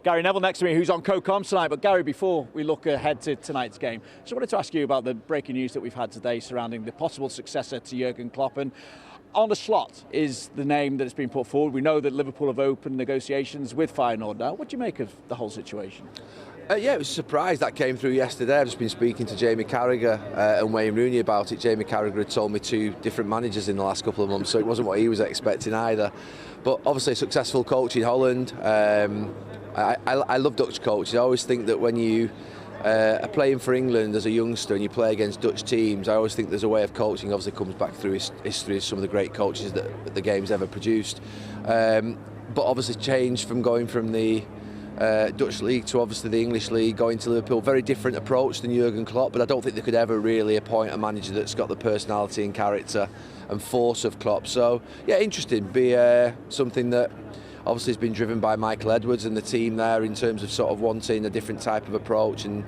Gary Neville next to me, who's on co-coms tonight. But Gary, before we look ahead to tonight's game, just wanted to ask you about the breaking news that we've had today surrounding the possible successor to Jurgen Klopp. And Arne Slot is the name that has been put forward. We know that Liverpool have opened negotiations with Feyenoord now. What do you make of the whole situation? Yeah, it was a surprise that came through yesterday. I've just been speaking to Jamie Carragher and Wayne Rooney about it. Jamie Carragher had told me 2 different managers in the last couple of months, so it wasn't what he was expecting either. But obviously a successful coach in Holland. I love Dutch coaches. I always think that when you are playing for England as a youngster and you play against Dutch teams, I always think there's a way of coaching. Obviously comes back through history of some of the great coaches that the game's ever produced. But obviously changed from going from the Dutch league to obviously the English league, going to Liverpool. Very different approach than Jurgen Klopp, but I don't think they could ever really appoint a manager that's got the personality and character and force of Klopp. So yeah, interesting. Be something that obviously has been driven by Michael Edwards and the team there in terms of sort of wanting a different type of approach, and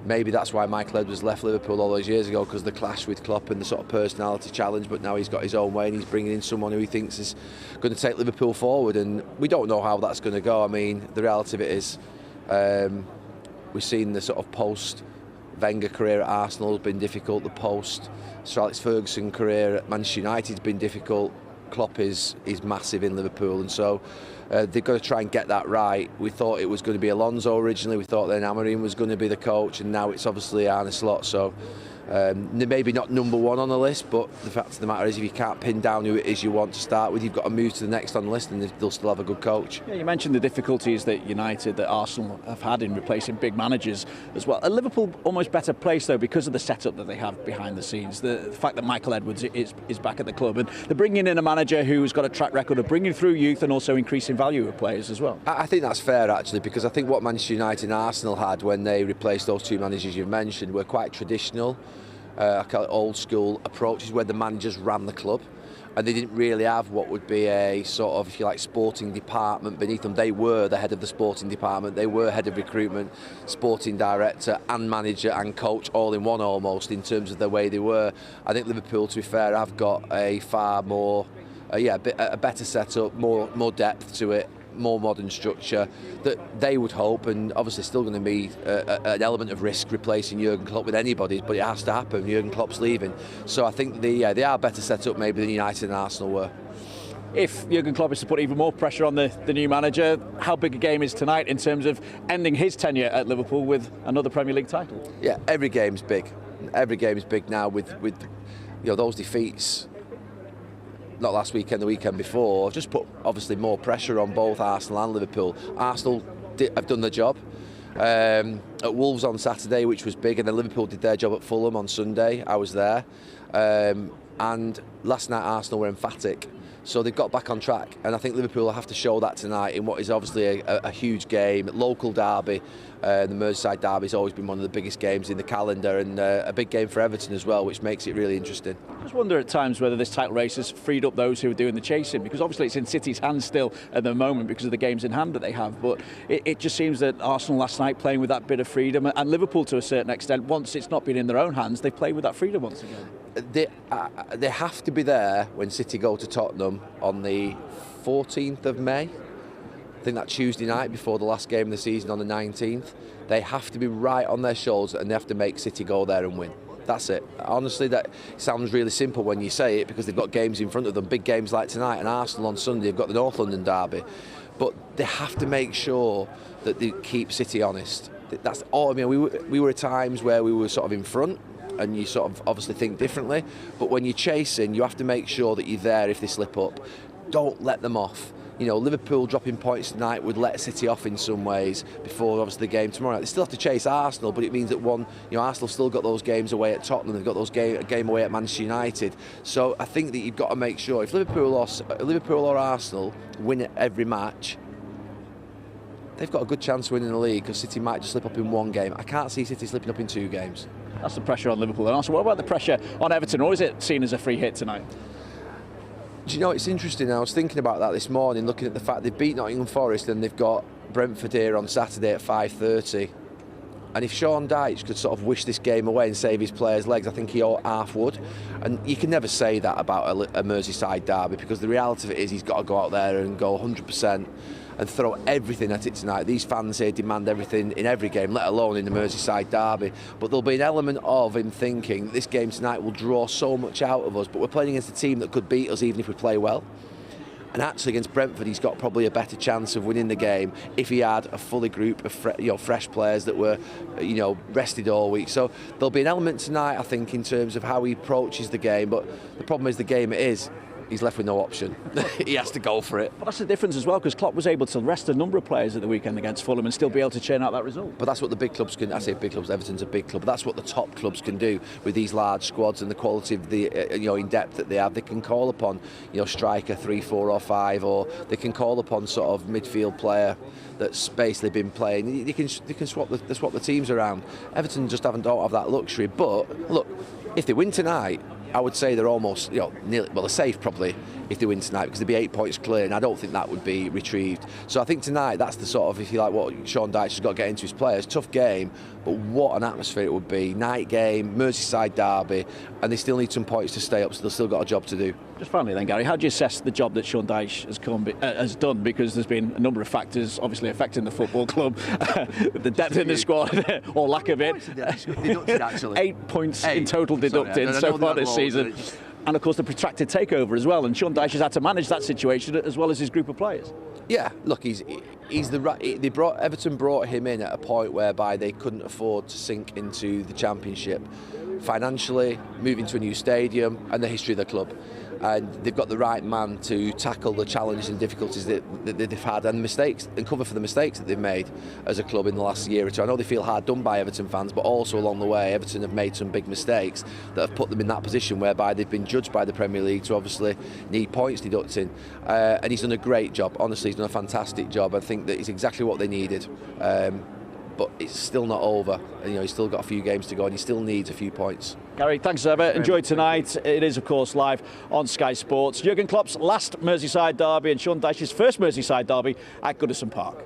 maybe that's why Michael Edwards left Liverpool all those years ago, because the clash with Klopp and the sort of personality challenge. But now he's got his own way and he's bringing in someone who he thinks is going to take Liverpool forward, and we don't know how that's going to go. I mean, the reality of it is we've seen the sort of post Wenger career at Arsenal has been difficult. The post Sir Alex Ferguson career at Manchester United has been difficult. Klopp is massive in Liverpool, and so they've got to try and get that right. We thought it was going to be Alonso originally. We thought then Amorim was going to be the coach, and now it's obviously Arne Slot. So maybe not number one on the list, but the fact of the matter is, if you can't pin down who it is you want to start with, you've got to move to the next on the list, and they'll still have a good coach. Yeah, you mentioned the difficulties that United, that Arsenal have had in replacing big managers as well. Are Liverpool almost better placed though because of the setup that they have behind the scenes? The fact that Michael Edwards is back at the club, and they're bringing in a manager who's got a track record of bringing through youth and also increasing value of players as well. I think that's fair actually, because I think what Manchester United and Arsenal had when they replaced those 2 managers you've mentioned were quite traditional. I call it old school approaches where the managers ran the club, and they didn't really have what would be a sort of, if you like, sporting department beneath them. They were the head of the sporting department, they were head of recruitment, sporting director and manager and coach all in one almost, in terms of the way they were. I think Liverpool, to be fair, have got a far more a better setup, more depth to it, more modern structure that they would hope, and obviously still going to be an element of risk replacing Jurgen Klopp with anybody, but it has to happen. Jurgen Klopp's leaving, so I think they are better set up maybe than United and Arsenal were. If Jurgen Klopp is to put even more pressure on the new manager, how big a game is tonight in terms of ending his tenure at Liverpool with another Premier League title? Yeah, every game's big. Every game is big now with those defeats. Not last weekend, the weekend before, just put obviously more pressure on both Arsenal and Liverpool. Arsenal have done their job at Wolves on Saturday, which was big, and then Liverpool did their job at Fulham on Sunday. I was there, and last night Arsenal were emphatic. So they've got back on track, and I think Liverpool will have to show that tonight in what is obviously a huge game, local derby. The Merseyside Derby has always been one of the biggest games in the calendar, and a big game for Everton as well, which makes it really interesting. I just wonder at times whether this title race has freed up those who are doing the chasing, because obviously it's in City's hands still at the moment because of the games in hand that they have, but it just seems that Arsenal last night playing with that bit of freedom, and Liverpool to a certain extent, once it's not been in their own hands, they've played with that freedom once again. They have to be there when City go to Tottenham on the 14th of May. I think that Tuesday night before the last game of the season on the 19th. They have to be right on their shoulders, and they have to make City go there and win. That's it. Honestly, that sounds really simple when you say it, because they've got games in front of them, big games like tonight, and Arsenal on Sunday have got the North London derby. But they have to make sure that they keep City honest. That's all. I mean, we were at times where we were sort of in front, and you sort of obviously think differently, but when you're chasing, you have to make sure that you're there if they slip up. Don't let them off. Liverpool dropping points tonight would let City off in some ways before obviously the game tomorrow. They still have to chase Arsenal, but it means that Arsenal still got those games away at Tottenham, they've got those game away at Manchester United. So I think that you've got to make sure if Liverpool or Arsenal win every match, they've got a good chance of winning the league, because City might just slip up in one game. I can't see City slipping up in 2 games. That's the pressure on Liverpool. And also, what about the pressure on Everton, or is it seen as a free hit tonight? Do you know, it's interesting. I was thinking about that this morning, looking at the fact they've beat Nottingham Forest and they've got Brentford here on Saturday at 5:30. And if Sean Dyche could sort of wish this game away and save his players' legs, I think he half would. And you can never say that about a Merseyside derby, because the reality of it is he's got to go out there and go 100% and throw everything at it tonight. These fans here demand everything in every game, let alone in the Merseyside derby. But there'll be an element of him thinking that this game tonight will draw so much out of us, but we're playing against a team that could beat us even if we play well. And actually against Brentford, he's got probably a better chance of winning the game if he had a fully group of fresh players that were rested all week. So there'll be an element tonight, I think, in terms of how he approaches the game. But the problem is the game it is. He's left with no option. He has to go for it. But that's the difference as well, because Klopp was able to rest a number of players at the weekend against Fulham and still be able to churn out that result. But that's what the big clubs can. I say big clubs. Everton's a big club. But that's what the top clubs can do with these large squads and the quality of the in depth that they have. They can call upon striker 3, 4, or 5, or they can call upon sort of midfield player that's basically been playing. They can swap the teams around. Everton just don't have that luxury. But look, if they win tonight, I would say they're almost, nearly, well, they're safe probably if they win tonight, because they'd be 8 points clear, and I don't think that would be retrieved. So I think tonight that's the sort of, if you like, what Sean Dyche has got to get into his players. Tough game, but what an atmosphere it would be. Night game, Merseyside derby, and they still need some points to stay up, so they've still got a job to do. Just finally then, Gary, how do you assess the job that Sean Dyche has done? Because there's been a number of factors obviously affecting the football club, the depth in the squad, or lack of it. Deducted, actually. 8 points in total deducted so far this season. And of course the protracted takeover as well, and Sean Dyche has had to manage that situation as well as his group of players. Yeah, look, Everton brought him in at a point whereby they couldn't afford to sink into the Championship financially, moving to a new stadium, and the history of the club. And they've got the right man to tackle the challenges and difficulties that they've had, and mistakes, and cover for the mistakes that they've made as a club in the last year or two. I know they feel hard done by Everton fans, but also along the way Everton have made some big mistakes that have put them in that position whereby they've been judged by the Premier League to obviously need points deducting. And he's done a great job. Honestly, he's done a fantastic job. I think that it's exactly what they needed. But it's still not over. And, he's still got a few games to go, and he still needs a few points. Gary, thanks as ever. Enjoy tonight. It is, of course, live on Sky Sports. Jurgen Klopp's last Merseyside derby and Sean Dyche's first Merseyside derby at Goodison Park.